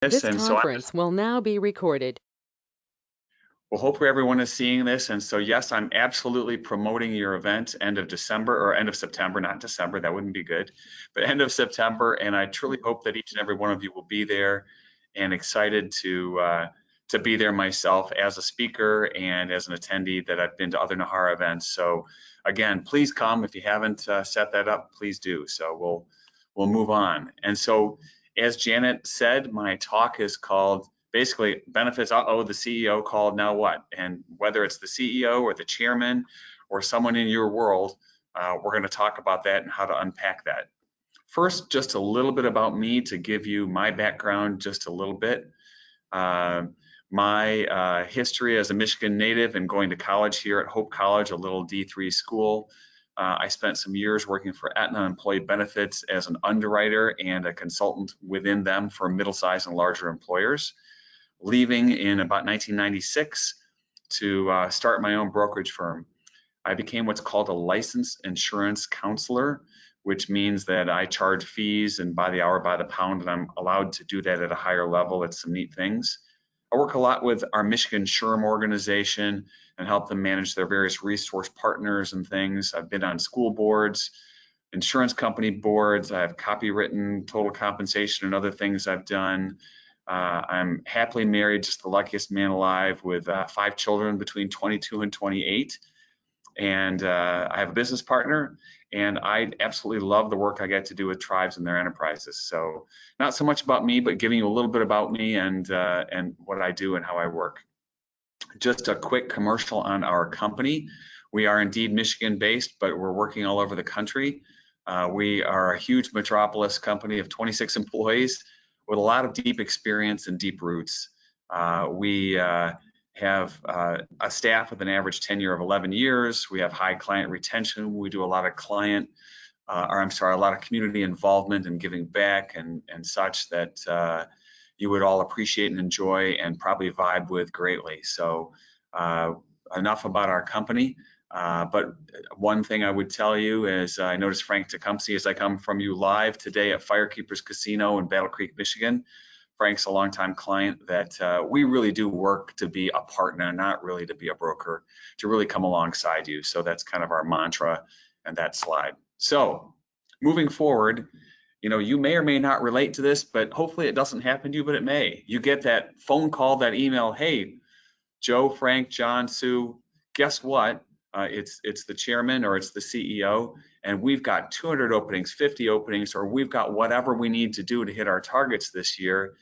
this, This and so conference will now be recorded. well, hopefully everyone is seeing this. And so, yes, I'm absolutely promoting your event end of December or end of September, not December, that wouldn't be good, but end of September. And I truly hope that each and every one of you will be there and excited to be there myself as a speaker and as an attendee that I've been to other NAHRA events. So again, please come. If you haven't set that up, please do. So we'll move on. And so as Janet said, my talk is called basically benefits. Uh-oh, the CEO called, now what? And whether it's the CEO or the chairman or someone in your world, we're going to talk about that and how to unpack that. First, just a little bit about me to give you my background just a little bit. Uh, my history as a Michigan native and going to college here at Hope College, a little D3 school. I spent some years working for Aetna Employee Benefits as an underwriter and a consultant within them for middle-sized and larger employers, leaving in about 1996 to start my own brokerage firm. I became what's called a licensed insurance counselor, which means that I charge fees and by the hour, by the pound, and I'm allowed to do that at a higher level. It's some neat things. I work a lot with our Michigan SHRM organization and help them manage their various resource partners and things. I've been on school boards, insurance company boards. I have copywritten total compensation and other things I've done. I'm happily married, just the luckiest man alive, with 5 children between 22 and 28. And I have a business partner, and I absolutely love the work I get to do with tribes and their enterprises. So not so much about me, but giving you a little bit about me and what I do and how I work. Just a quick commercial on our company. We are indeed Michigan-based, but we're working all over the country. We are a huge metropolis company of 26 employees with a lot of deep experience and deep roots. We have a staff with an average tenure of 11 years. We have high client retention. We do a lot of a lot of community involvement and giving back and such that you would all appreciate and enjoy and probably vibe with greatly. So enough about our company. But one thing I would tell you is I noticed Frank Tecumseh as I come from you live today at Firekeepers Casino in Battle Creek, Michigan. Frank's a longtime client that we really do work to be a partner, not really to be a broker, to really come alongside you. So that's kind of our mantra and that slide. So moving forward, you may or may not relate to this, but hopefully it doesn't happen to you, but it may. You get that phone call, that email, hey, Joe, Frank, John, Sue, guess what? It's the chairman or it's the CEO, and we've got 200 openings, 50 openings, or we've got whatever we need to do to hit our targets this year.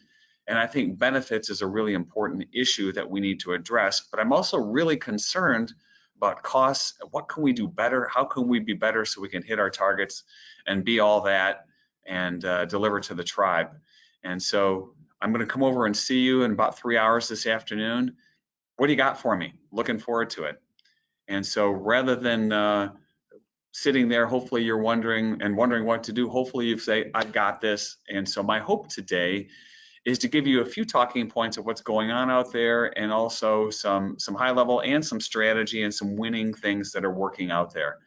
And I think benefits is a really important issue that we need to address. But I'm also really concerned about costs. What can we do better? How can we be better so we can hit our targets and be all that and deliver to the tribe? And so I'm going to come over and see you in about 3 hours this afternoon. What do you got for me? Looking forward to it. And so rather than sitting there, hopefully you're wondering what to do. Hopefully you say, I've got this. And so my hope today is to give you a few talking points of what's going on out there, and also some high level and some strategy and some winning things that are working out there.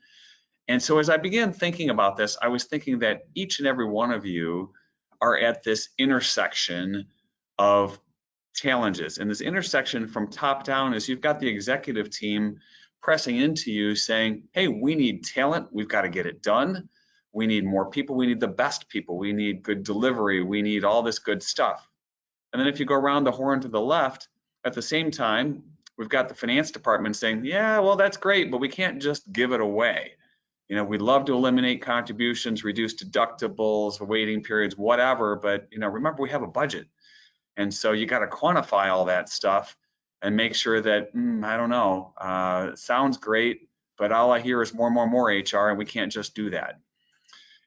And so as I began thinking about this, I was thinking that each and every one of you are at this intersection of challenges. And this intersection from top down is you've got the executive team pressing into you saying, hey, we need talent, we've got to get it done. We need more people, we need the best people, we need good delivery, we need all this good stuff. And then if you go around the horn to the left, at the same time, we've got the finance department saying, yeah, well, that's great, but we can't just give it away. We'd love to eliminate contributions, reduce deductibles, waiting periods, whatever, but remember, we have a budget. And so you got to quantify all that stuff and make sure that, I don't know, sounds great, but all I hear is more HR, and we can't just do that.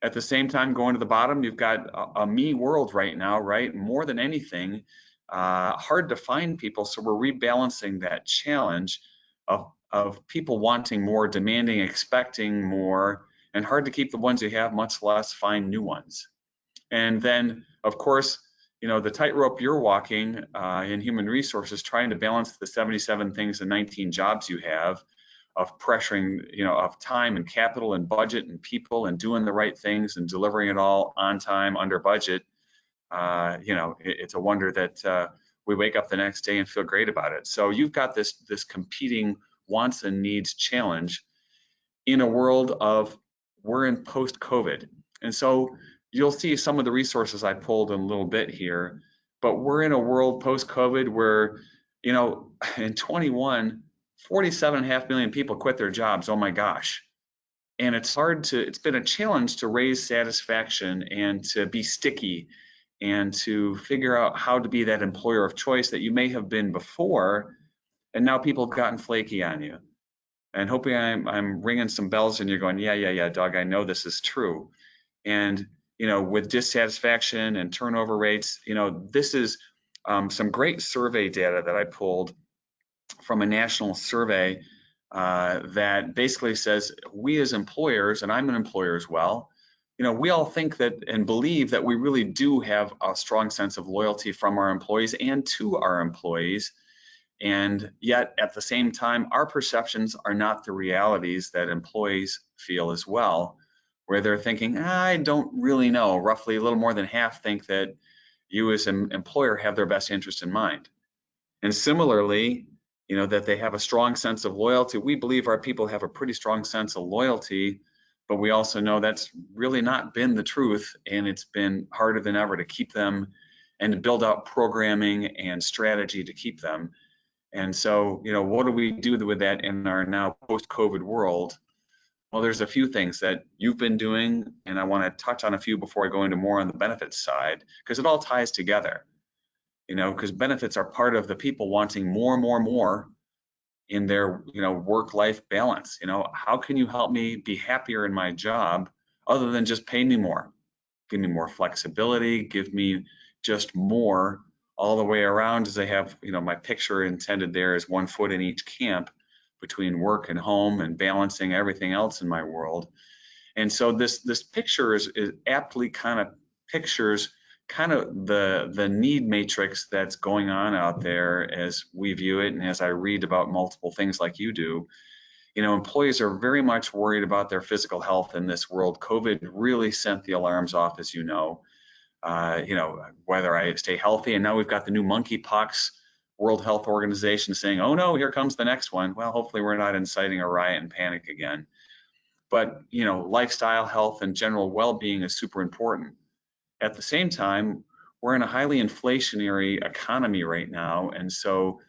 At the same time, going to the bottom, you've got a me world right now, right? More than anything, hard to find people. So we're rebalancing that challenge of people wanting more, demanding, expecting more, and hard to keep the ones you have, much less find new ones. And then, of course, the tightrope you're walking in human resources, trying to balance the 77 things and 19 jobs you have, of pressuring, of time and capital and budget and people and doing the right things and delivering it all on time, under budget. it's a wonder that we wake up the next day and feel great about it. So you've got this competing wants and needs challenge in a world of we're in post-COVID. And so you'll see some of the resources I pulled in a little bit here, but we're in a world post-COVID where, in 21, 47.5 million people quit their jobs. Oh my gosh. And it's been a challenge to raise satisfaction and to be sticky and to figure out how to be that employer of choice that you may have been before. And now people have gotten flaky on you. And hoping I'm ringing some bells and you're going, yeah, Doug, I know this is true. And, with dissatisfaction and turnover rates, this is some great survey data that I pulled from a national survey that basically says we as employers, and I'm an employer as well, we all think that and believe that we really do have a strong sense of loyalty from our employees and to our employees. And yet, at the same time, our perceptions are not the realities that employees feel as well, where they're thinking, I don't really know. Roughly a little more than half think that you as an employer have their best interest in mind. And similarly, that they have a strong sense of loyalty. We believe our people have a pretty strong sense of loyalty, but we also know that's really not been the truth. And it's been harder than ever to keep them and to build out programming and strategy to keep them. And so, what do we do with that in our now post-COVID world? Well, there's a few things that you've been doing, and I want to touch on a few before I go into more on the benefits side, because it all ties together, because benefits are part of the people wanting more in their, work-life balance. How can you help me be happier in my job other than just pay me more? Give me more flexibility, give me just more all the way around, as I have, my picture intended there is 1 foot in each camp between work and home and balancing everything else in my world. And so this picture is aptly kind of pictures kind of the need matrix that's going on out there as we view it and as I read about multiple things like you do. Employees are very much worried about their physical health in this world. COVID really sent the alarms off, as you know. Whether I stay healthy, and now we've got the new monkeypox World Health Organization saying, oh no, here comes the next one. Well, hopefully we're not inciting a riot and panic again. But, lifestyle, health, and general well-being is super important. At the same time, we're in a highly inflationary economy right now, and so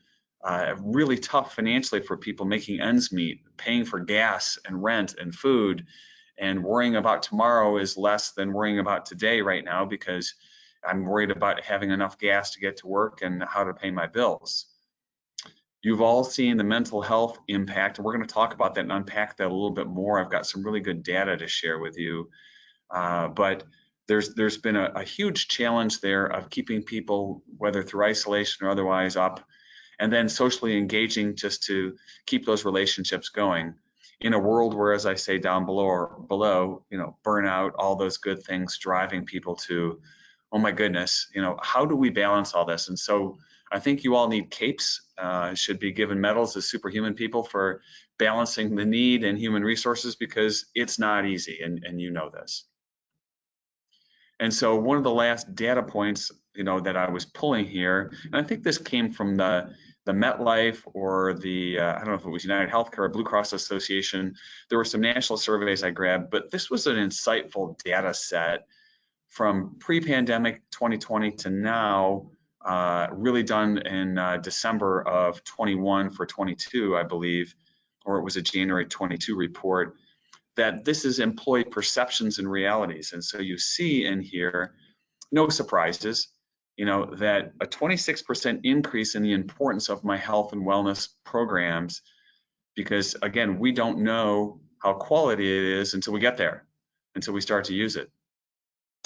really tough financially for people making ends meet, paying for gas and rent and food, and worrying about tomorrow is less than worrying about today right now because I'm worried about having enough gas to get to work and how to pay my bills. You've all seen the mental health impact, and we're going to talk about that and unpack that a little bit more. I've got some really good data to share with you, but there's been a huge challenge there of keeping people, whether through isolation or otherwise, up, and then socially engaging just to keep those relationships going in a world where, as I say down below, burnout, all those good things driving people to, oh my goodness, how do we balance all this? And so I think you all need capes, should be given medals as superhuman people for balancing the need and human resources because it's not easy, and you know this. And so one of the last data points, that I was pulling here, and I think this came from the MetLife or the, I don't know if it was United Healthcare or Blue Cross Association. There were some national surveys I grabbed, but this was an insightful data set from pre-pandemic 2020 to now, really done in December of 21 for 22, I believe, or it was a January 22 report, that this is employee perceptions and realities. And so you see in here, no surprises, that a 26% increase in the importance of my health and wellness programs, because again, we don't know how quality it is until we get there, until we start to use it.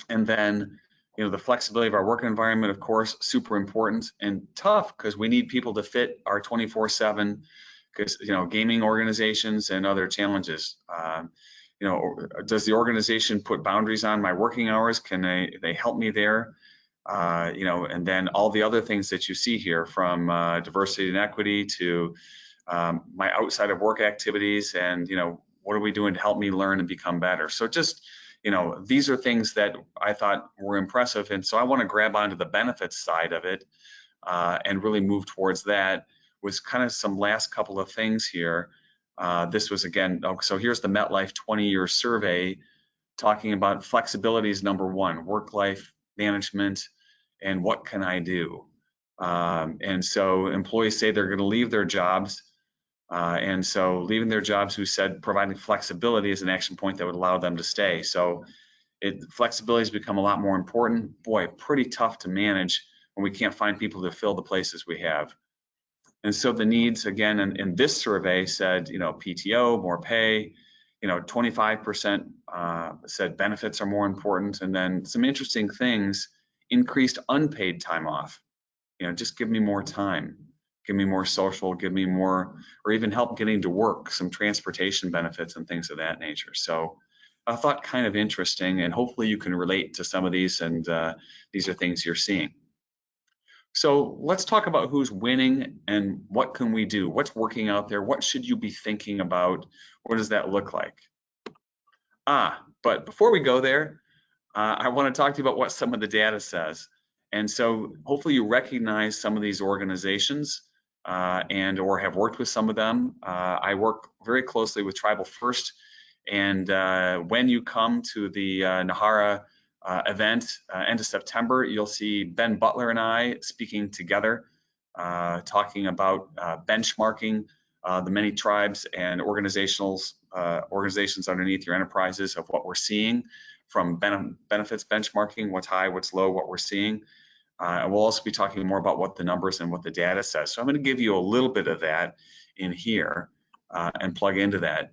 And then, the flexibility of our work environment, of course, super important and tough because we need people to fit our 24/7, because, gaming organizations and other challenges. Does the organization put boundaries on my working hours? Can they help me there? And then all the other things that you see here, from diversity and equity to my outside of work activities, and what are we doing to help me learn and become better? So just these are things that I thought were impressive. And so I want to grab onto the benefits side of it and really move towards that with kind of some last couple of things here. This was again, so here's the MetLife 20-year survey talking about flexibility is number one, work-life management, and what can I do? And so employees say they're going to leave their jobs. And so leaving their jobs, who said providing flexibility is an action point that would allow them to stay. So flexibility has become a lot more important. Boy, pretty tough to manage when we can't find people to fill the places we have. And so the needs, again, in this survey said, PTO, more pay, 25% said benefits are more important. And then some interesting things, increased unpaid time off. Just give me more time, give me more social, give me more, or even help getting to work, some transportation benefits and things of that nature. So I thought kind of interesting, and hopefully you can relate to some of these, and these are things you're seeing. So let's talk about who's winning and what can we do? What's working out there? What should you be thinking about? What does that look like? But before we go there, I want to talk to you about what some of the data says. And so hopefully you recognize some of these organizations and or have worked with some of them. I work very closely with Tribal First. And when you come to the NAHRA event, end of September, you'll see Ben Butler and I speaking together, talking about benchmarking the many tribes and organizations underneath your enterprises of what we're seeing from benefits benchmarking, what's high, what's low, what we're seeing. And we'll also be talking more about what the numbers and what the data says. So I'm going to give you a little bit of that in here and plug into that.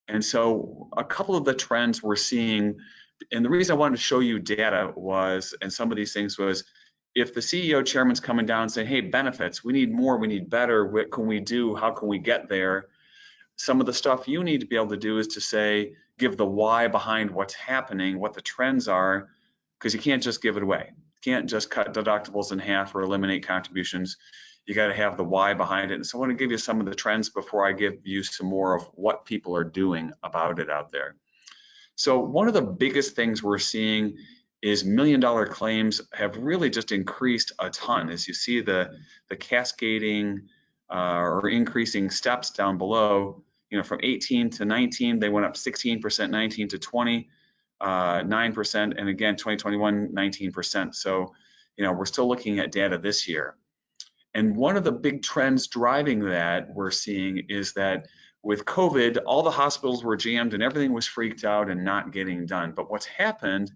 And so a couple of the trends we're seeing, and the reason I wanted to show you data was, and some of these things was, if the CEO chairman's coming down and saying, hey, benefits, we need more, we need better, what can we do, how can we get there? Some of the stuff you need to be able to do is to say, give the why behind what's happening, what the trends are, because you can't just give it away. You can't just cut deductibles in half or eliminate contributions. You got to have the why behind it. And so I want to give you some of the trends before I give you some more of what people are doing about it out there. So one of the biggest things we're seeing is $1 million claims have really just increased a ton. As you see the cascading or increasing steps down below, from 18 to 19, they went up 16%, 19 to 20, 9%, and again, 2021, 19%. So, we're still looking at data this year. And one of the big trends driving that we're seeing is that with COVID, all the hospitals were jammed and everything was freaked out and not getting done. But what's happened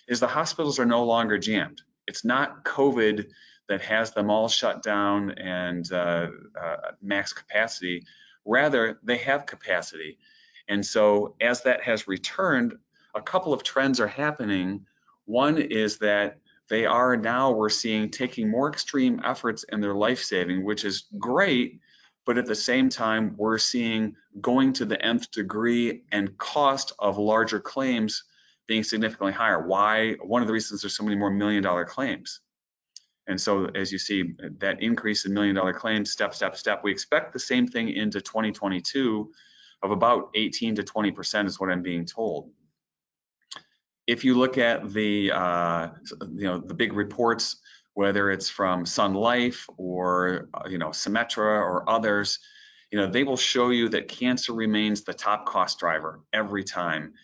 is the hospitals are no longer jammed. It's not COVID that has them all shut down and max capacity. Rather, they have capacity. And so as that has returned, a couple of trends are happening. One is that they are now, we're seeing, taking more extreme efforts in their life saving, which is great, but at the same time, we're seeing going to the nth degree and cost of larger claims being significantly higher. Why? One of the reasons there's so many more $1 million claims. And so as you see that increase in $1 million claims, step, we expect the same thing into 2022 of about 18 to 20% is what I'm being told. If you look at the the big reports, whether it's from Sun Life or Symetra or others, they will show you that cancer remains the top cost driver every time,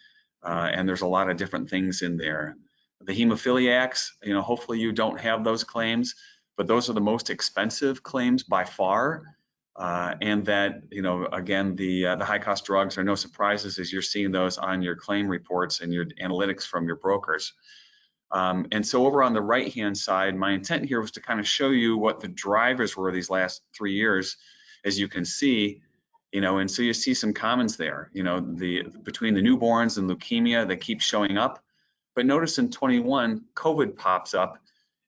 and there's a lot of different things in there. The hemophiliacs, hopefully you don't have those claims, but those are the most expensive claims by far. And that, again, the high cost drugs are no surprises as you're seeing those on your claim reports and your analytics from your brokers. And so over on the right-hand side, my intent here was to kind of show you what the drivers were these last 3 years, as you can see, and so you see some commons there, between the newborns and leukemia, they keep showing up. But notice in 21, COVID pops up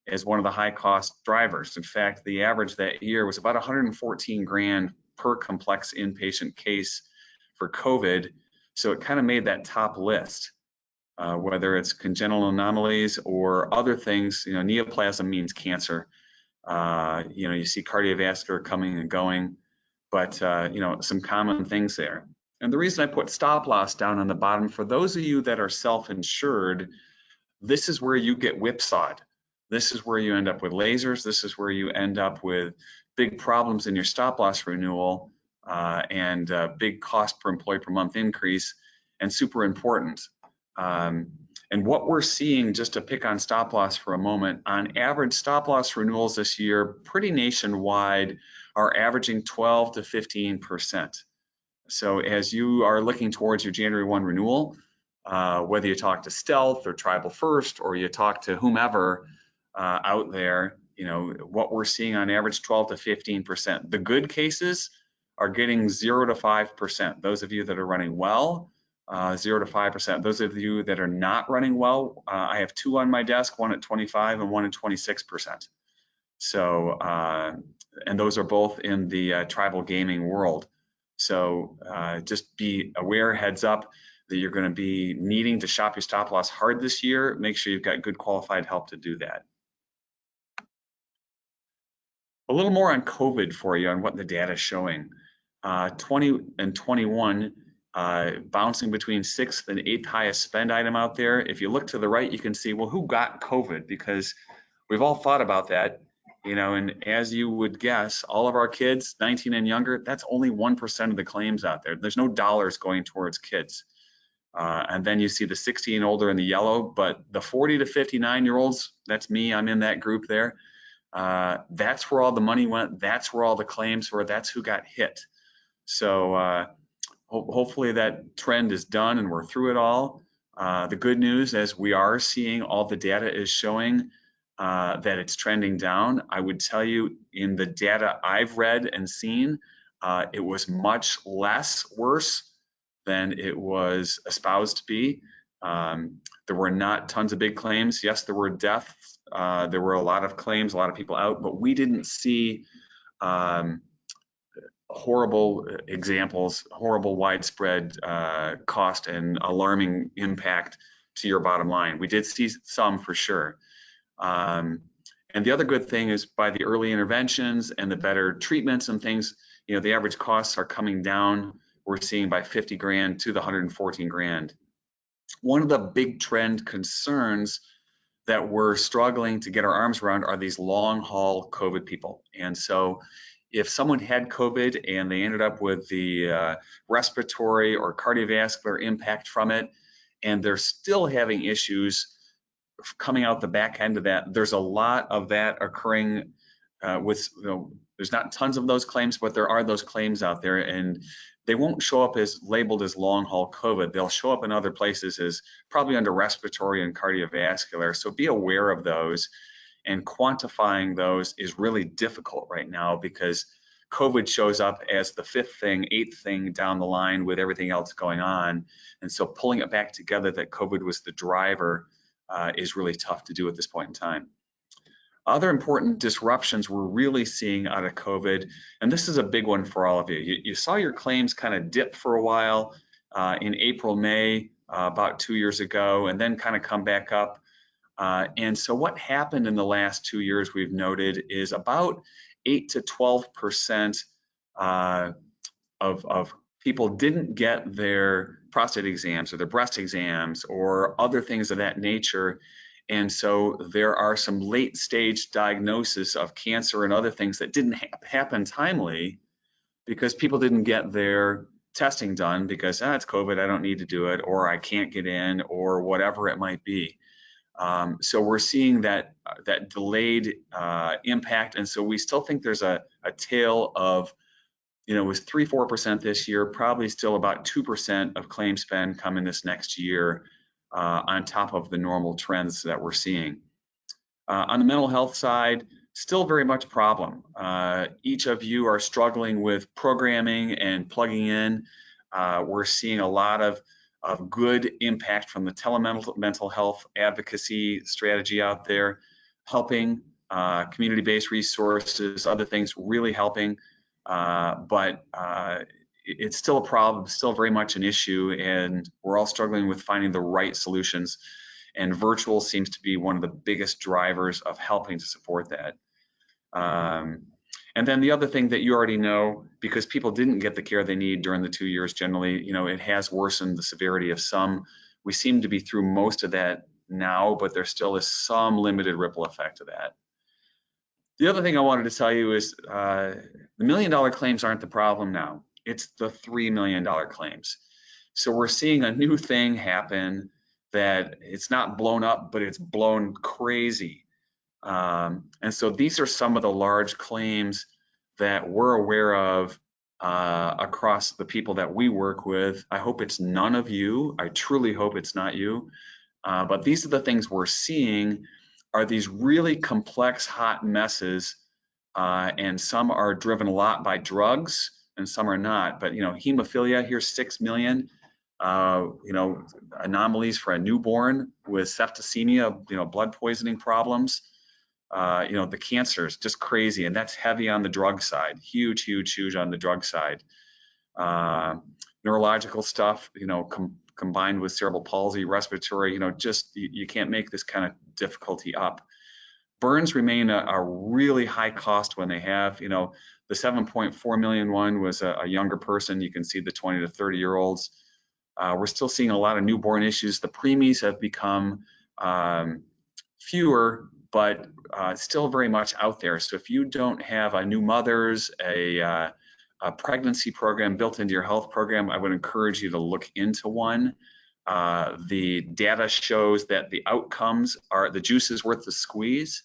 as one of the high cost drivers. In fact, the average that year was about 114 grand per complex inpatient case for COVID. So it kind of made that top list, whether it's congenital anomalies or other things. Neoplasm means cancer. You see cardiovascular coming and going, but some common things there. And the reason I put stop loss down on the bottom, for those of you that are self-insured, this is where you get whipsawed. This is where you end up with lasers. This is where you end up with big problems in your stop loss renewal and big cost per employee per month increase, and super important. And what we're seeing, just to pick on stop loss for a moment, on average, stop loss renewals this year, pretty nationwide, are averaging 12 to 15%. So as you are looking towards your January 1 renewal, whether you talk to Stealth or Tribal First, or you talk to whomever out there, you know, what we're seeing on average 12 to 15%. The good cases are getting 0 to 5%. Those of you that are running well, 0 to 5%. Those of you that are not running well, I have two on my desk, one at 25 and one at 26%. So, and those are both in the tribal gaming world. So just be aware, heads up, that you're going to be needing to shop your stop loss hard this year. Make sure you've got good qualified help to do that. A little more on COVID for you on what the data is showing. 20 and 21 bouncing between 6th and 8th highest spend item out there. If you look to the right, you can see, well, who got COVID? Because we've all thought about that, you know, and as you would guess, all of our kids, 19 and younger, that's only 1% of the claims out there. There's no dollars going towards kids. And then you see the 60 and older in the yellow, but the 40 to 59-year-olds, that's me, I'm in that group there. That's where all the money went. That's where all the claims were. That's who got hit. So hopefully that trend is done and we're through it all. The good news is we are seeing all the data is showing that it's trending down. I would tell you in the data I've read and seen, it was much less worse than it was espoused to be. There were not tons of big claims. Yes, there were deaths. There were a lot of claims, a lot of people out, but we didn't see horrible examples, horrible widespread cost and alarming impact to your bottom line. We did see some for sure. And the other good thing is by the early interventions and the better treatments and things, you know, the average costs are coming down. We're seeing by 50 grand to the 114 grand. One of the big trend concerns that we're struggling to get our arms around are these long haul COVID people. And so if someone had COVID and they ended up with the respiratory or cardiovascular impact from it, and they're still having issues coming out the back end of that, there's a lot of that occurring with, you know, there's not tons of those claims, but there are those claims out there, and they won't show up as labeled as long haul COVID. They'll show up in other places as probably under respiratory and cardiovascular. So be aware of those, and quantifying those is really difficult right now because COVID shows up as the 5th thing, 8th thing down the line with everything else going on. And so pulling it back together that COVID was the driver is really tough to do at this point in time. Other important disruptions we're really seeing out of COVID, and this is a big one for all of you. You saw your claims kind of dip for a while in April, May, about 2 years ago, and then kind of come back up. And so what happened in the last 2 years we've noted is about 8 to 12% of people didn't get their prostate exams or their breast exams or other things of that nature. And so there are some late stage diagnosis of cancer and other things that didn't happen timely because people didn't get their testing done because it's COVID, I don't need to do it, or I can't get in, or whatever it might be. So we're seeing that delayed impact, and so we still think there's a tail of, you know, it was 3-4% this year, probably still about 2% of claim spend coming this next year on top of the normal trends that we're seeing. On the mental health side, still very much a problem. Each of you are struggling with programming and plugging in. We're seeing a lot of good impact from the mental health advocacy strategy out there, helping community-based resources, other things really helping. But it's still a problem, still very much an issue, and we're all struggling with finding the right solutions. And virtual seems to be one of the biggest drivers of helping to support that. And then the other thing that you already know, because people didn't get the care they need during the 2 years generally, it has worsened the severity of some. We seem to be through most of that now, but there still is some limited ripple effect of that. The other thing I wanted to tell you is the $1 million claims aren't the problem now. It's the $3 million claims. So we're seeing a new thing happen that it's not blown up, but it's blown crazy. And so these are some of the large claims that we're aware of across the people that we work with. I hope it's none of you. I truly hope it's not you. But these are the things we're seeing are these really complex hot messes, and some are driven a lot by drugs and some are not. But hemophilia, here's 6 million. Anomalies for a newborn with septicemia, blood poisoning problems. The cancers, just crazy, and that's heavy on the drug side. Huge, huge, huge on the drug side. Neurological stuff, combined with cerebral palsy, respiratory, just you can't make this kind of difficulty up. Burns remain a really high cost when they have, the 7.4 million one was a younger person. You can see the 20 to 30-year-olds. We're still seeing a lot of newborn issues. The preemies have become fewer, but still very much out there. So if you don't have a new mothers, a pregnancy program built into your health program, I would encourage you to look into one. The data shows that the outcomes are, the juice is worth the squeeze.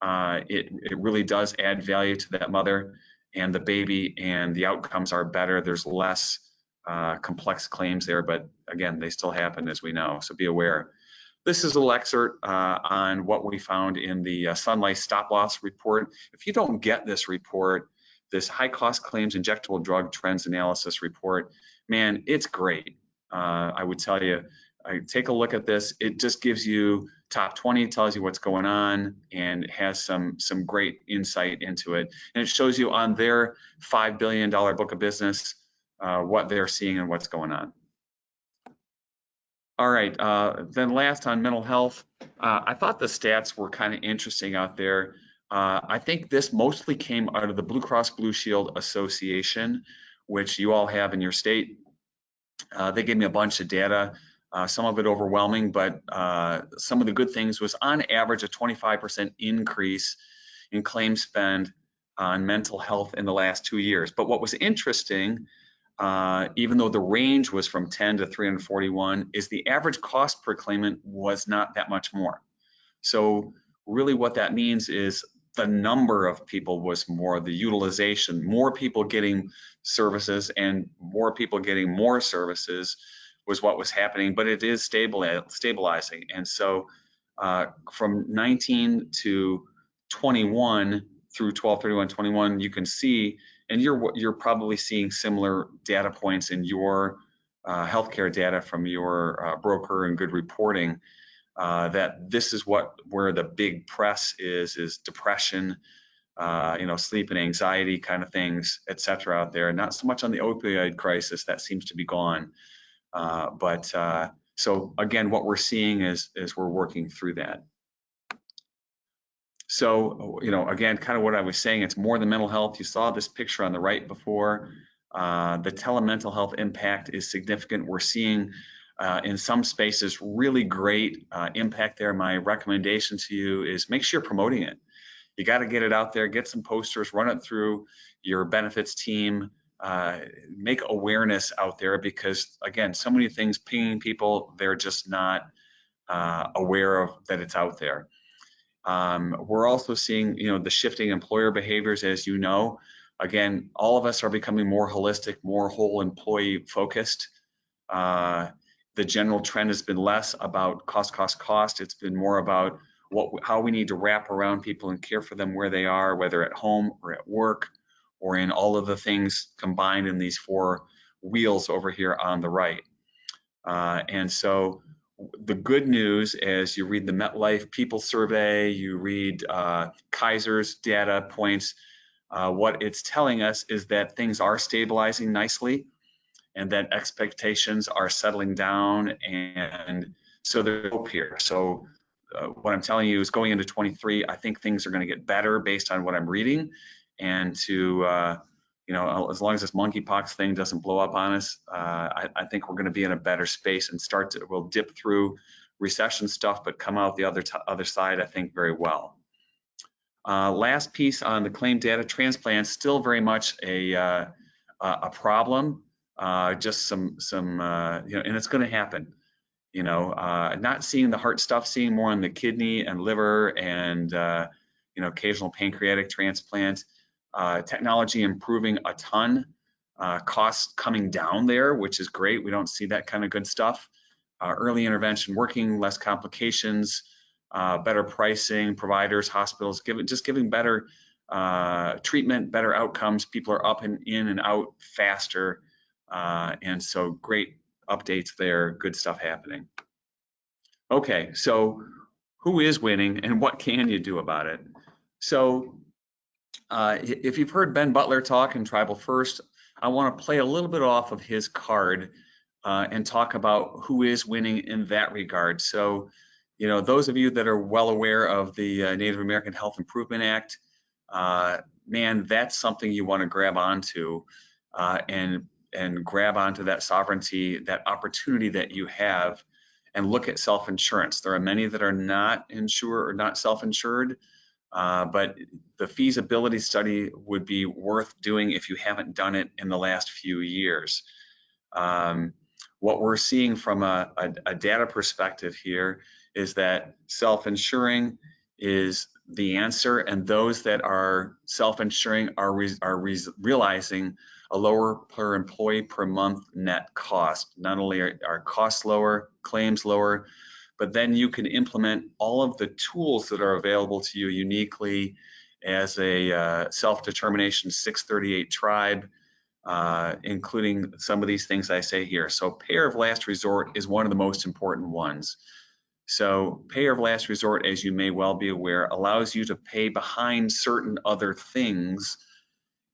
It really does add value to that mother and the baby, and the outcomes are better. There's less complex claims there, but again, they still happen, as we know, so be aware. This is a little excerpt on what we found in the Sun Life stop loss report. If you don't get this report, this high cost claims injectable drug trends analysis report, man, it's great. I would tell you, take a look at this. It just gives you top 20, tells you what's going on, and has some great insight into it. And it shows you on their $5 billion book of business what they're seeing and what's going on. All right, then last on mental health, I thought the stats were kind of interesting out there. I think this mostly came out of the Blue Cross Blue Shield Association, which you all have in your state. They gave me a bunch of data, some of it overwhelming, but some of the good things was on average a 25% increase in claim spend on mental health in the last 2 years. But what was interesting, even though the range was from 10 to 341, is the average cost per claimant was not that much more. So really what that means is the number of people was more, the utilization, more people getting services and more people getting more services was what was happening, but it is stabilizing. And so from 19 to 21 through 12/31/21, you can see, and you're probably seeing similar data points in your healthcare data from your broker and good reporting, that this is where the big press is depression, sleep and anxiety kind of things, et cetera, out there. Not so much on the opioid crisis, that seems to be gone. So again, what we're seeing is we're working through that. So, again, kind of what I was saying, it's more than mental health. You saw this picture on the right before. The telemental health impact is significant. We're seeing in some spaces really great impact there. My recommendation to you is make sure you're promoting it. You got to get it out there, get some posters, run it through your benefits team, make awareness out there, because again, so many things pinging people, they're just not aware of that it's out there. We're also seeing, the shifting employer behaviors, as you know. Again, all of us are becoming more holistic, more whole employee focused. The general trend has been less about cost. It's been more about how we need to wrap around people and care for them where they are, whether at home or at work, or in all of the things combined in these 4 wheels over here on the right. And so the good news, as you read the MetLife People Survey, you read Kaiser's data points, what it's telling us is that things are stabilizing nicely, and that expectations are settling down, and so there's hope here. So what I'm telling you is going into 23, I think things are going to get better based on what I'm reading, and to as long as this monkeypox thing doesn't blow up on us, I think we're going to be in a better space and we'll dip through recession stuff, but come out the other side, I think, very well. Last piece on the claim data, transplants still very much a problem. Just some and it's going to happen. Not seeing the heart stuff, seeing more on the kidney and liver and occasional pancreatic transplant. Technology improving a ton, costs coming down there, which is great. We don't see that kind of good stuff. Early intervention working, less complications, better pricing, providers, hospitals, giving better treatment, better outcomes. People are up and in and out faster, and so great updates there, good stuff happening. Okay, so who is winning and what can you do about it? So if you've heard Ben Butler talk in Tribal First, I want to play a little bit off of his card and talk about who is winning in that regard. So, those of you that are well aware of the Native American Health Improvement Act, man, that's something you want to grab onto and grab onto that sovereignty, that opportunity that you have, and look at self-insurance. There are many that are not insured or not self-insured. But the feasibility study would be worth doing if you haven't done it in the last few years. What we're seeing from a data perspective here is that self-insuring is the answer, and those that are self-insuring are realizing a lower per employee per month net cost. Not only are costs lower, claims lower, but then you can implement all of the tools that are available to you uniquely as a self-determination 638 tribe, including some of these things I say here. So payer of last resort is one of the most important ones. So payer of last resort, as you may well be aware, allows you to pay behind certain other things,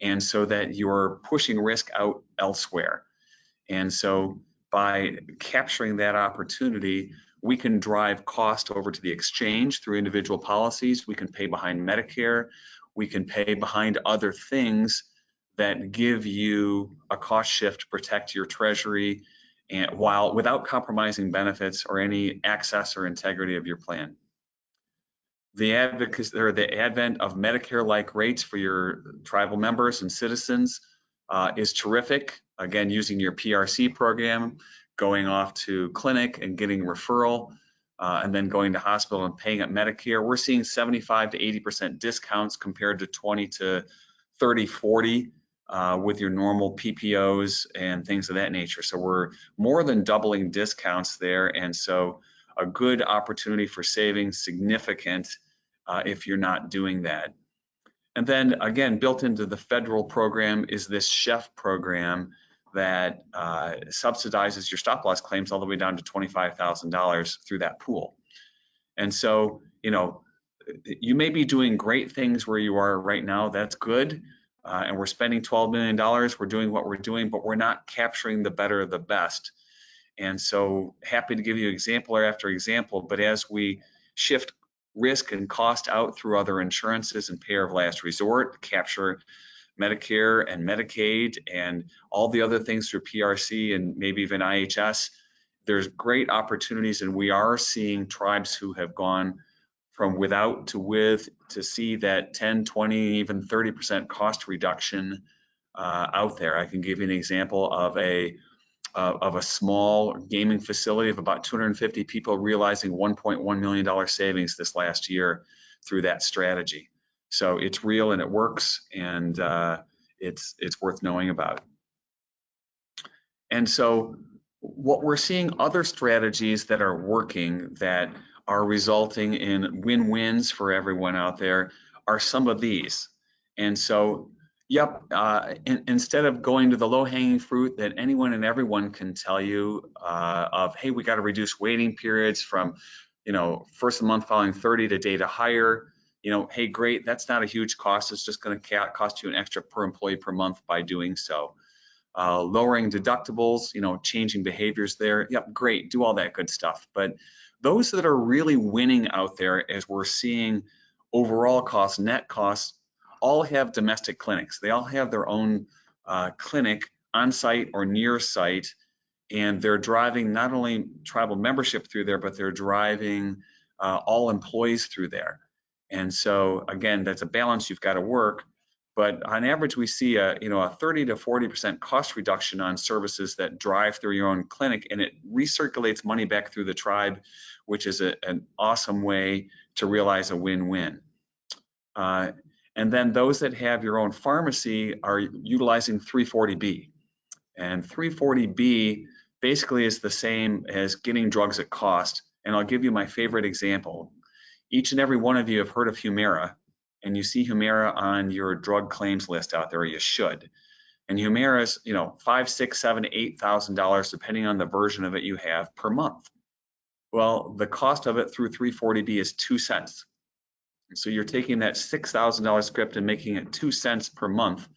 and so that you're pushing risk out elsewhere. And so by capturing that opportunity, we can drive cost over to the exchange through individual policies. We can pay behind Medicare. We can pay behind other things that give you a cost shift to protect your treasury, and without compromising benefits or any access or integrity of your plan. The advent of Medicare-like rates for your tribal members and citizens is terrific. Again, using your PRC program, going off to clinic and getting referral, and then going to hospital and paying at Medicare. We're seeing 75 to 80% discounts compared to 20 to 30, 40 with your normal PPOs and things of that nature. So we're more than doubling discounts there, and so a good opportunity for saving, significant if you're not doing that. And then again, built into the federal program is this CHEF program that subsidizes your stop loss claims all the way down to $25,000 through that pool. And so, you may be doing great things where you are right now. That's good. And we're spending $12 million. We're doing what we're doing, but we're not capturing the better of the best. And so happy to give you example after example, but as we shift risk and cost out through other insurances and payer of last resort, capture Medicare and Medicaid and all the other things through PRC and maybe even IHS, there's great opportunities, and we are seeing tribes who have gone from without to with to see that 10, 20, even 30% cost reduction out there. I can give you an example of a small gaming facility of about 250 people realizing $1.1 million savings this last year through that strategy. So it's real and it works, and it's worth knowing about. And so what we're seeing, other strategies that are working that are resulting in win-wins for everyone out there, are some of these. And so yep, instead of going to the low-hanging fruit that anyone and everyone can tell you of, hey, we got to reduce waiting periods from, first of the month following 30 to data hire, hey, great, that's not a huge cost. It's just going to cost you an extra per employee per month by doing so. Lowering deductibles, changing behaviors there. Yep, great, do all that good stuff. But those that are really winning out there, as we're seeing overall costs, net costs, all have domestic clinics. They all have their own clinic on site or near site, and they're driving not only tribal membership through there, but they're driving all employees through there. And so again, that's a balance you've got to work. But on average, we see a 30 to 40% cost reduction on services that drive through your own clinic, and it recirculates money back through the tribe, which is an awesome way to realize a win-win. And then those that have your own pharmacy are utilizing 340B. And 340B basically is the same as getting drugs at cost. And I'll give you my favorite example. Each and every one of you have heard of Humira, and you see Humira on your drug claims list out there, or you should. And Humira is, $5,000, $6,000, $7,000, $8,000, depending on the version of it you have per month. Well, the cost of it through 340B is 2 cents. So you're taking that $6,000 script and making it 2 cents per month.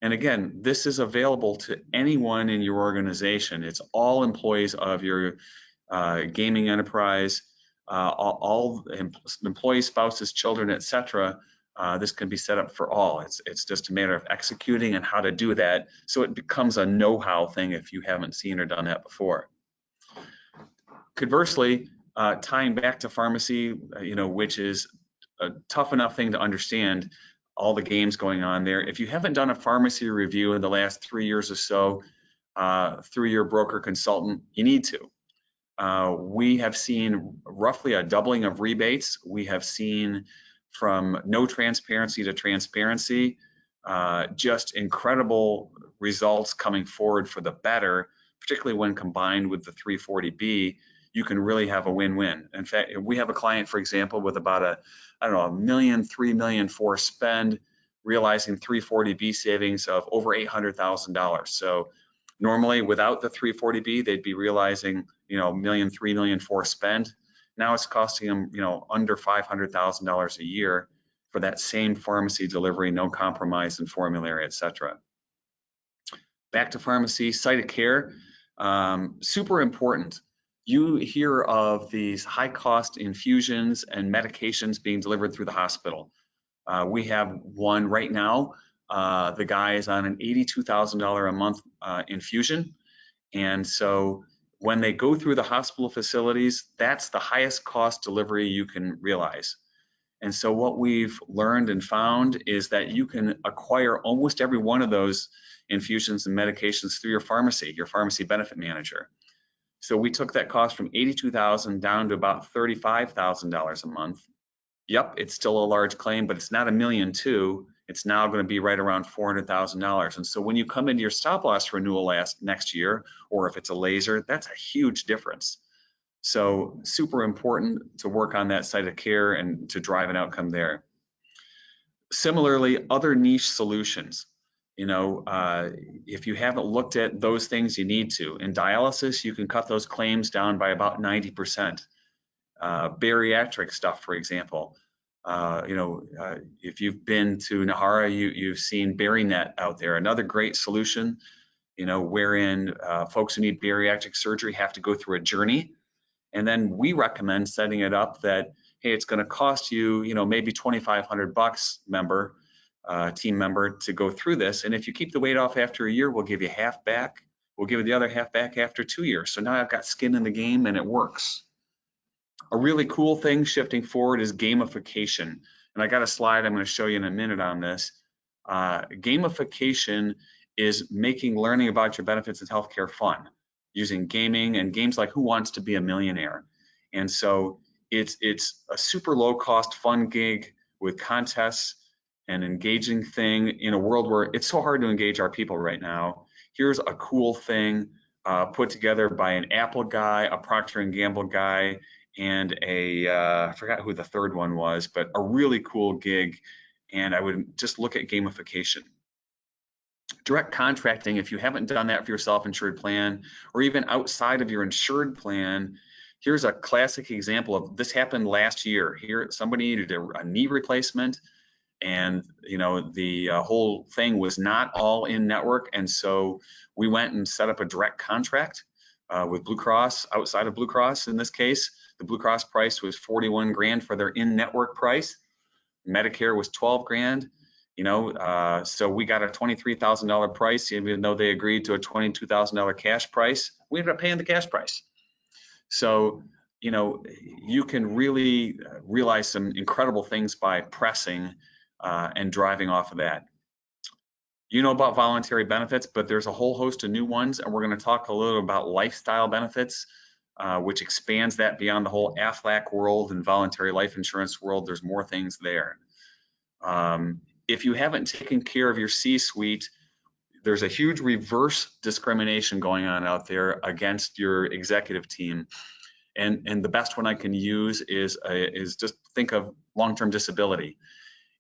And again, this is available to anyone in your organization. It's all employees of your gaming enterprise, all employees, spouses, children, etc. This can be set up for all. It's just a matter of executing and how to do that. So it becomes a know-how thing if you haven't seen or done that before. Conversely, tying back to pharmacy, which is a tough enough thing to understand, all the games going on there. If you haven't done a pharmacy review in the last 3 years or so through your broker consultant, you need to. We have seen roughly a doubling of rebates. We have seen from no transparency to transparency, just incredible results coming forward for the better, particularly when combined with the 340B. You can really have a win-win. In fact, we have a client, for example, with about $1 million, $3 million for spend, realizing 340B savings of over $800,000. So normally without the 340B, they'd be realizing, $1 million, $3 million for spend. Now it's costing them, under $500,000 a year for that same pharmacy delivery, no compromise in formulary, etc. Back to pharmacy, site of care, super important. You hear of these high cost infusions and medications being delivered through the hospital. We have one right now. The guy is on an $82,000 a month infusion. And so when they go through the hospital facilities, that's the highest cost delivery you can realize. And so what we've learned and found is that you can acquire almost every one of those infusions and medications through your pharmacy benefit manager. So we took that cost from $82,000 down to about $35,000 a month. Yep, it's still a large claim, but it's not $1.2 million. It's now going to be right around $400,000. And so when you come into your stop loss renewal next year, or if it's a laser, that's a huge difference. So super important to work on that site of care and to drive an outcome there. Similarly, other niche solutions. If you haven't looked at those things, you need to. In dialysis, you can cut those claims down by about 90%. Bariatric stuff, for example. If you've been to NNAHRA, you've seen BariNet out there, another great solution, wherein folks who need bariatric surgery have to go through a journey. And then we recommend setting it up that, hey, it's going to cost you, maybe $2,500 team member to go through this. And if you keep the weight off after a year, we'll give you half back. We'll give you the other half back after 2 years. So now I've got skin in the game and it works. A really cool thing shifting forward is gamification. And I got a slide I'm going to show you in a minute on this. Gamification is making learning about your benefits and healthcare fun, using gaming and games like Who Wants to Be a Millionaire. And so it's a super low cost fun gig with contests and engaging thing in a world where it's so hard to engage our people right now. Here's a cool thing put together by an Apple guy, a Procter & Gamble guy, and I forgot who the third one was, but a really cool gig. And I would just look at gamification. Direct contracting, if you haven't done that for your self-insured plan, or even outside of your insured plan, here's a classic example of this happened last year. Here, somebody needed a knee replacement, and the whole thing was not all in network, and so we went and set up a direct contract with Blue Cross, outside of Blue Cross in this case. The Blue Cross price was $41,000 for their in-network price. Medicare was $12,000. So we got a $23,000 price, even though they agreed to a $22,000 cash price. We ended up paying the cash price. So, you can really realize some incredible things by pressing and driving off of that. You know about voluntary benefits, but there's a whole host of new ones, and we're going to talk a little about lifestyle benefits, which expands that beyond the whole AFLAC world and voluntary life insurance world. There's more things there. If you haven't taken care of your C-suite, there's a huge reverse discrimination going on out there against your executive team. And the best one I can use is just think of long-term disability.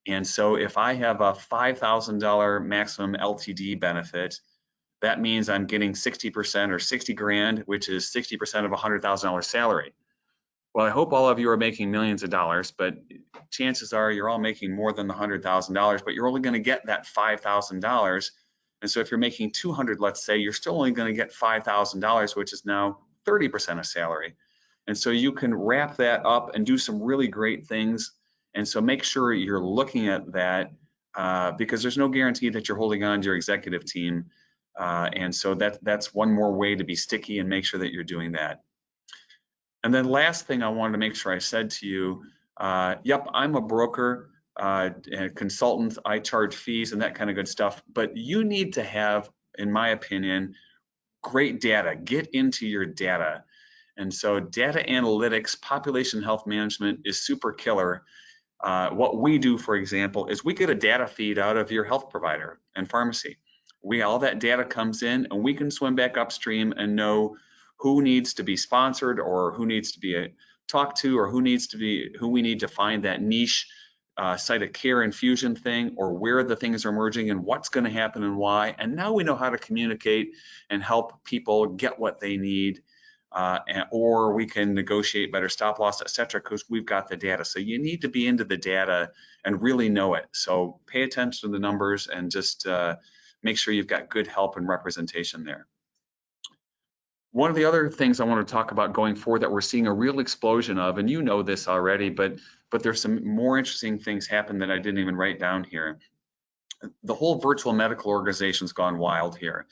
And so if I have a $5,000 maximum LTD benefit, that means I'm getting 60% or 60 grand, which is 60% of a $100,000 salary. Well, I hope all of you are making millions of dollars, but chances are you're all making more than the $100,000, but you're only going to get that $5,000. And so if you're making 200, let's say, you're still only going to get $5,000, which is now 30% of salary. And so you can wrap that up and do some really great things. And so make sure you're looking at that because there's no guarantee that you're holding on to your executive team. And so that's one more way to be sticky and make sure that you're doing that. And then last thing I wanted to make sure I said to you, yep, I'm a broker, and consultant, I charge fees and that kind of good stuff, but you need to have, in my opinion, great data. Get into your data. And so data analytics, population health management is super killer. What we do, for example, is we get a data feed out of your health provider and pharmacy. All that data comes in and we can swim back upstream and know who needs to be sponsored or who needs to be talked to or who we need to find that niche site of care infusion thing or where the things are emerging and what's going to happen and why. And now we know how to communicate and help people get what they need. Or we can negotiate better stop loss, et cetera, because we've got the data. So you need to be into the data and really know it. So pay attention to the numbers and just make sure you've got good help and representation there. One of the other things I want to talk about going forward that we're seeing a real explosion of, and you know this already, but there's some more interesting things happen that I didn't even write down here. The whole virtual medical organization's gone wild here.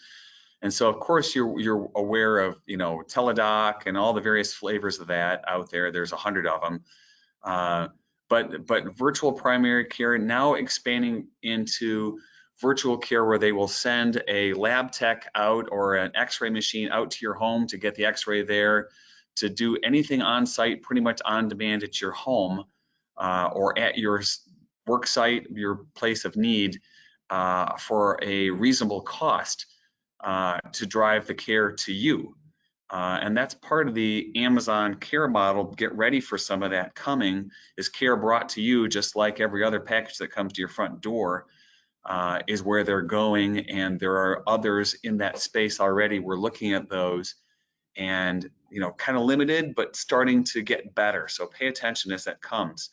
And so, of course, you're aware of, Teladoc and all the various flavors of that out there. There's 100 of them. But virtual primary care now expanding into virtual care where they will send a lab tech out or an x-ray machine out to your home to get the x-ray there, to do anything on site, pretty much on demand at your home or at your work site, your place of need for a reasonable cost. To drive the care to you. And that's part of the Amazon care model. Get ready for some of that coming, is care brought to you just like every other package that comes to your front door is where they're going. And there are others in that space already. We're looking at those and, kind of limited, but starting to get better. So pay attention as that comes.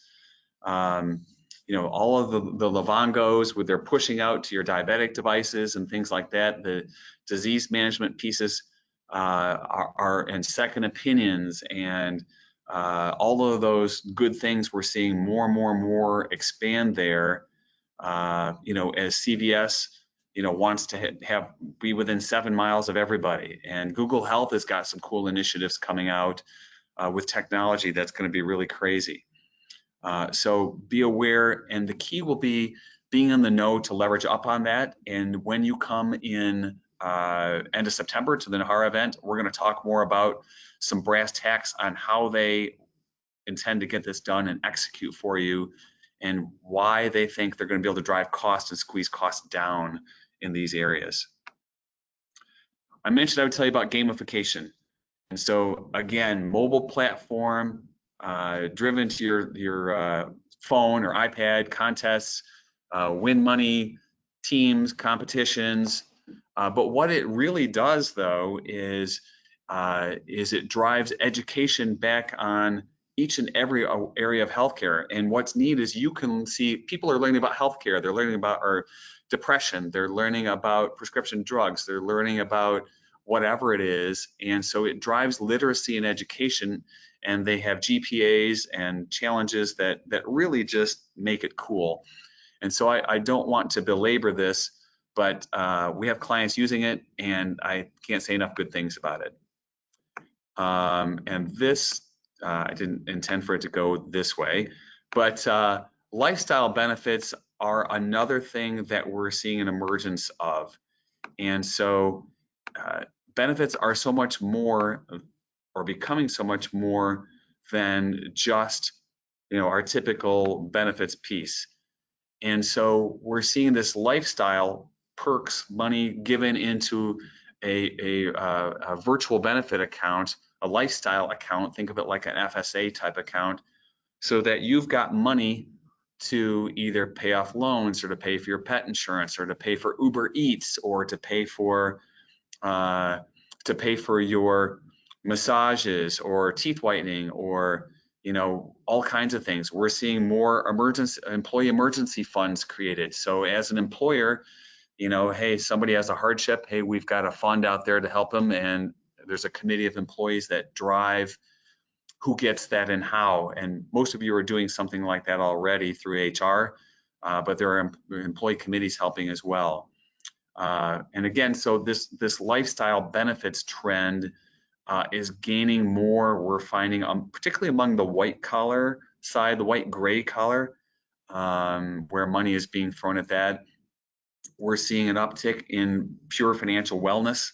All of the Livongos with their pushing out to your diabetic devices and things like that, the disease management pieces are and second opinions and all of those good things we're seeing more and more and more expand there. As CVS, wants to be within 7 miles of everybody, and Google Health has got some cool initiatives coming out with technology that's going to be really crazy. So be aware, and the key will be being in the know to leverage up on that. And when you come in end of September to the NAHRA event, we're going to talk more about some brass tacks on how they intend to get this done and execute for you, and why they think they're going to be able to drive costs and squeeze costs down in these areas. I mentioned I would tell you about gamification. And so again, mobile platform, driven to your phone or iPad, contests, win money, teams, competitions. But what it really does, though, is it drives education back on each and every area of healthcare. And what's neat is you can see people are learning about healthcare. They're learning about depression. They're learning about prescription drugs. They're learning about whatever it is. And so it drives literacy and education, and they have GPAs and challenges that really just make it cool. And so I don't want to belabor this, but we have clients using it, and I can't say enough good things about it. And this, I didn't intend for it to go this way, but lifestyle benefits are another thing that we're seeing an emergence of. And so benefits are so much more, or becoming so much more than just, our typical benefits piece. And so we're seeing this lifestyle perks money given into a virtual benefit account, a lifestyle account. Think of it like an FSA type account, so that you've got money to either pay off loans or to pay for your pet insurance or to pay for Uber Eats or uh, to pay for your massages or teeth whitening or all kinds of things. We're seeing more employee emergency funds created. So as an employer, hey, somebody has a hardship, hey, we've got a fund out there to help them, and there's a committee of employees that drive who gets that and how. And most of you are doing something like that already through HR, but there are employee committees helping as well. And again, so this lifestyle benefits trend is gaining more. We're finding, particularly among the white collar side, the white gray collar, where money is being thrown at that. We're seeing an uptick in pure financial wellness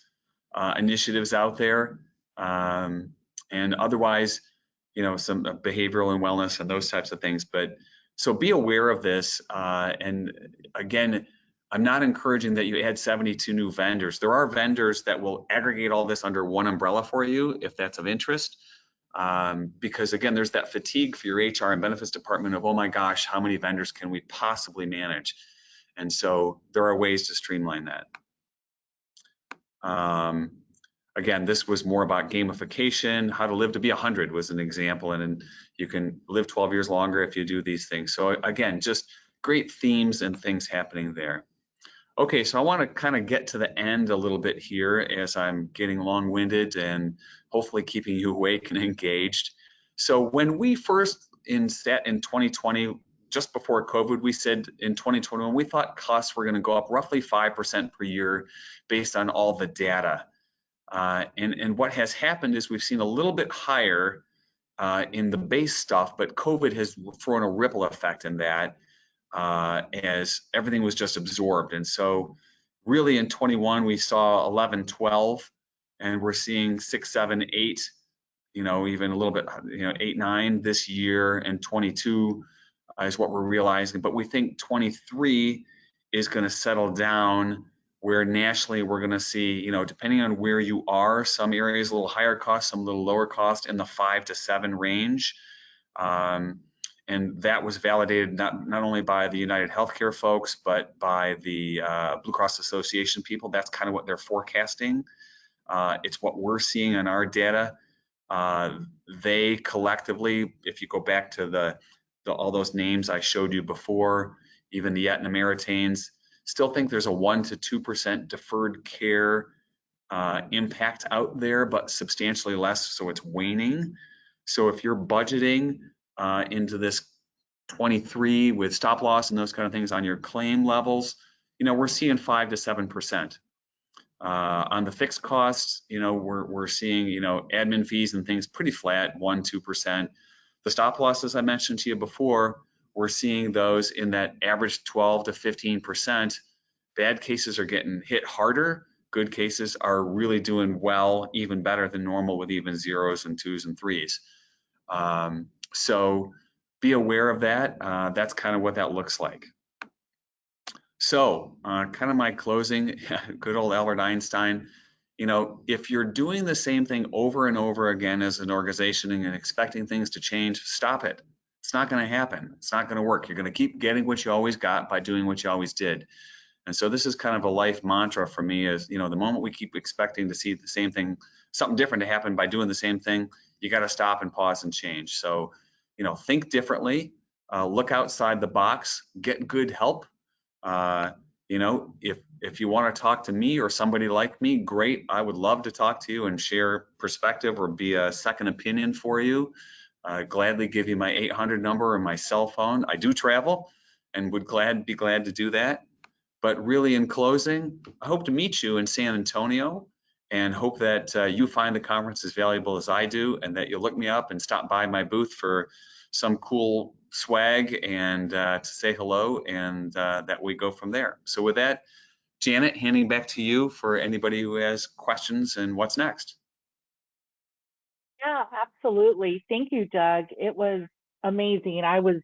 initiatives out there, and otherwise, some behavioral and wellness and those types of things. But so be aware of this. And again, I'm not encouraging that you add 72 new vendors. There are vendors that will aggregate all this under one umbrella for you if that's of interest. Because again, there's that fatigue for your HR and benefits department of, oh my gosh, how many vendors can we possibly manage? And so there are ways to streamline that. Again, this was more about gamification. How to live to be 100 was an example, and you can live 12 years longer if you do these things. So again, just great themes and things happening there. Okay, so I want to kind of get to the end a little bit here as I'm getting long-winded and hopefully keeping you awake and engaged. So when we first sat in 2020, just before COVID, we said in 2021, we thought costs were going to go up roughly 5% per year based on all the data. And what has happened is we've seen a little bit higher in the base stuff, but COVID has thrown a ripple effect in that as everything was just absorbed. And so really in 21, we saw 11, 12, and we're seeing 6, 7, 8, even a little bit, 8, 9 this year, and 22 is what we're realizing. But we think 23 is going to settle down, where nationally we're going to see, depending on where you are, some areas a little higher cost, some a little lower cost, in the 5 to 7 range. And that was validated not only by the United Healthcare folks, but by the Blue Cross Association people. That's kind of what they're forecasting. It's what we're seeing in our data. They collectively, if you go back to all those names I showed you before, even the Aetna Maritanes, still think there's a 1 to 2% deferred care impact out there, but substantially less, so it's waning. So if you're budgeting into this 23 with stop loss and those kind of things on your claim levels, we're seeing 5 to 7%. On the fixed costs, we're seeing, admin fees and things pretty flat, 1, 2%. The stop losses I mentioned to you before, we're seeing those in that average 12 to 15%. Bad cases are getting hit harder. Good cases are really doing well, even better than normal, with even 0s and 2s and 3s. So be aware of that. That's kind of what that looks like. So kind of my closing, good old Albert Einstein, if you're doing the same thing over and over again as an organization and expecting things to change, stop it. It's not going to happen. It's not going to work. You're going to keep getting what you always got by doing what you always did. And so this is kind of a life mantra for me is, the moment we keep expecting to see the same thing, something different to happen by doing the same thing, you got to stop and pause and change. So, think differently, look outside the box, get good help. If you want to talk to me or somebody like me, great. I would love to talk to you and share perspective or be a second opinion for you. Gladly give you my 800 number or my cell phone. I do travel, and would be glad to do that. But really, in closing, I hope to meet you in San Antonio and hope that you find the conference as valuable as I do, and that you'll look me up and stop by my booth for some cool swag and to say hello, and that we go from there. So with that, Janet, handing back to you for anybody who has questions and what's next. Yeah, absolutely. Thank you, Doug. It was amazing. I was,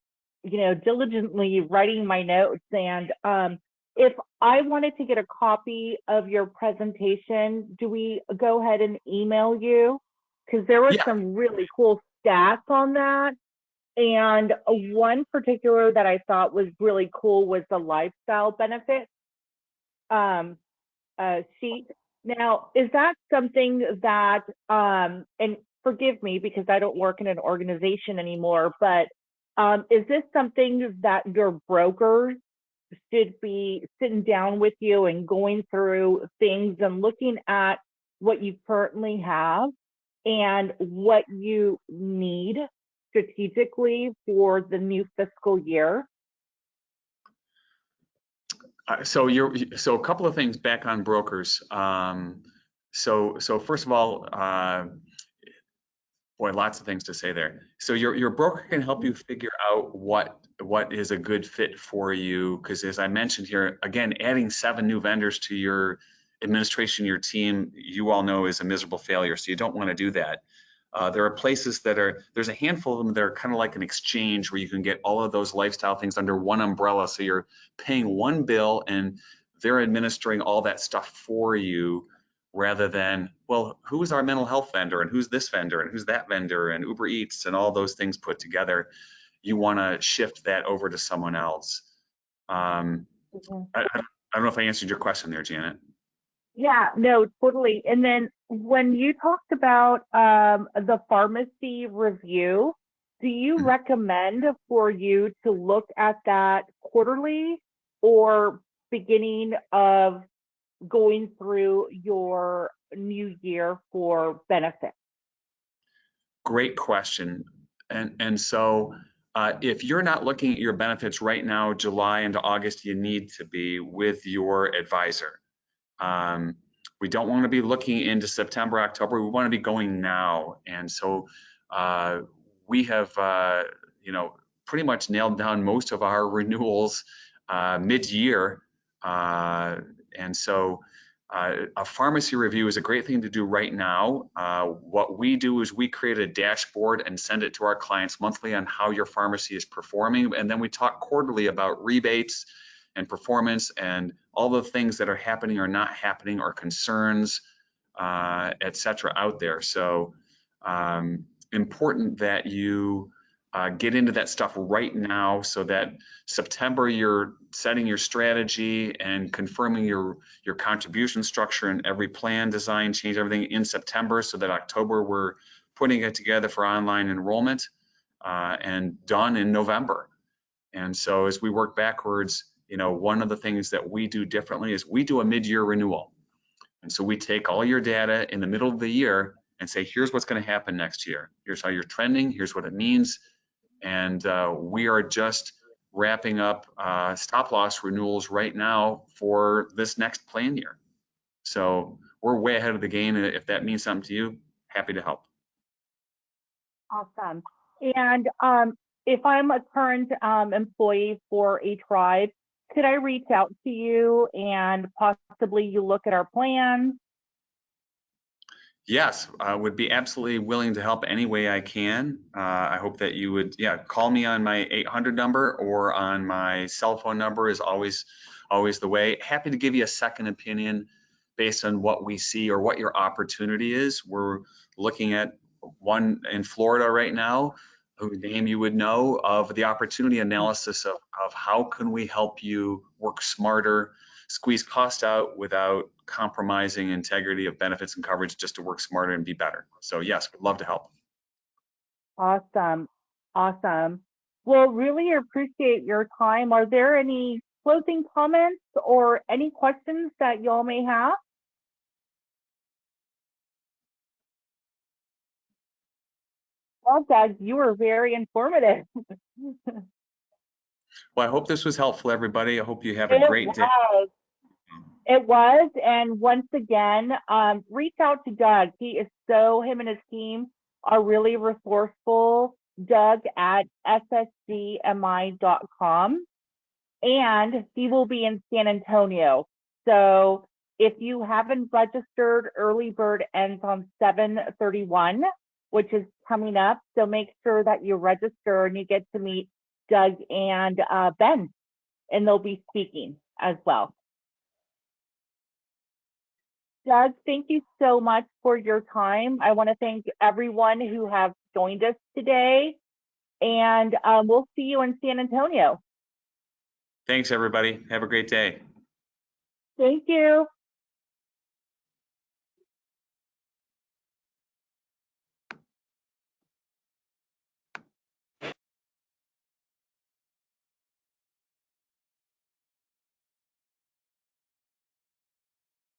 diligently writing my notes. And if I wanted to get a copy of your presentation, do we go ahead and email you? Because there was Yeah, some really cool stats on that. And one particular that I thought was really cool was the lifestyle benefit. Um, sheet. Now, is that something that, and forgive me because I don't work in an organization anymore, but is this something that your brokers should be sitting down with you and going through things and looking at what you currently have and what you need strategically for the new fiscal year? so a couple of things back on brokers. So first of all, boy, lots of things to say there. So your broker can help you figure out what is a good fit for you, because as I mentioned here, again, adding 7 new vendors to your administration, your team, you all know is a miserable failure. So you don't want to do that. There are places there's a handful of them that are kind of like an exchange where you can get all of those lifestyle things under one umbrella. So you're paying one bill and they're administering all that stuff for you, rather than, well, who's our mental health vendor and who's this vendor and who's that vendor and Uber Eats and all those things put together. You want to shift that over to someone else. I don't know if I answered your question there, Janet. Yeah, no, totally. And then when you talked about the pharmacy review, do you Mhm. recommend for you to look at that quarterly or beginning of going through your new year for benefits? Great question. And so if you're not looking at your benefits right now, July into August, you need to be with your advisor. Um, we don't want to be looking into September, October. We want to be going now. And so uh, we have, pretty much nailed down most of our renewals mid-year. Uh, and so a pharmacy review is a great thing to do right now. What we do is we create a dashboard and send it to our clients monthly on how your pharmacy is performing. And then we talk quarterly about rebates and performance and all the things that are happening or not happening or concerns, et cetera, out there. So important that you get into that stuff right now, so that September you're setting your strategy and confirming your contribution structure and every plan design change, everything in September, so that October we're putting it together for online enrollment and done in November. And so as we work backwards, one of the things that we do differently is we do a mid-year renewal. And so we take all your data in the middle of the year and say, here's what's going to happen next year. Here's how you're trending. Here's what it means. And we are just wrapping up stop loss renewals right now for this next plan year. So we're way ahead of the game. And if that means something to you, happy to help. Awesome. And if I'm a current employee for a tribe, could I reach out to you and possibly you look at our plans? Yes, I would be absolutely willing to help any way I can. I hope that you would, yeah, call me on my 800 number or on my cell phone number is always the way. Happy to give you a second opinion based on what we see or what your opportunity is. We're looking at one in Florida right now, whose name you would know, of the opportunity analysis of how can we help you work smarter, squeeze cost out without compromising integrity of benefits and coverage, just to work smarter and be better. So yes, we'd love to help. Awesome. Awesome. Well, really appreciate your time. Are there any closing comments or any questions that y'all may have? Well, Doug, you were very informative. Well, I hope this was helpful, everybody. I hope you have a It great day. was. It was. And once again, reach out to Doug. Him and his team are really resourceful. Doug at ssgmi.com. And he will be in San Antonio. So if you haven't registered, early bird ends on 7/31, which is coming up. So make sure that you register and you get to meet Doug and Ben, and they'll be speaking as well. Doug, thank you so much for your time. I want to thank everyone who have joined us today, and we'll see you in San Antonio. Thanks, everybody. Have a great day. Thank you.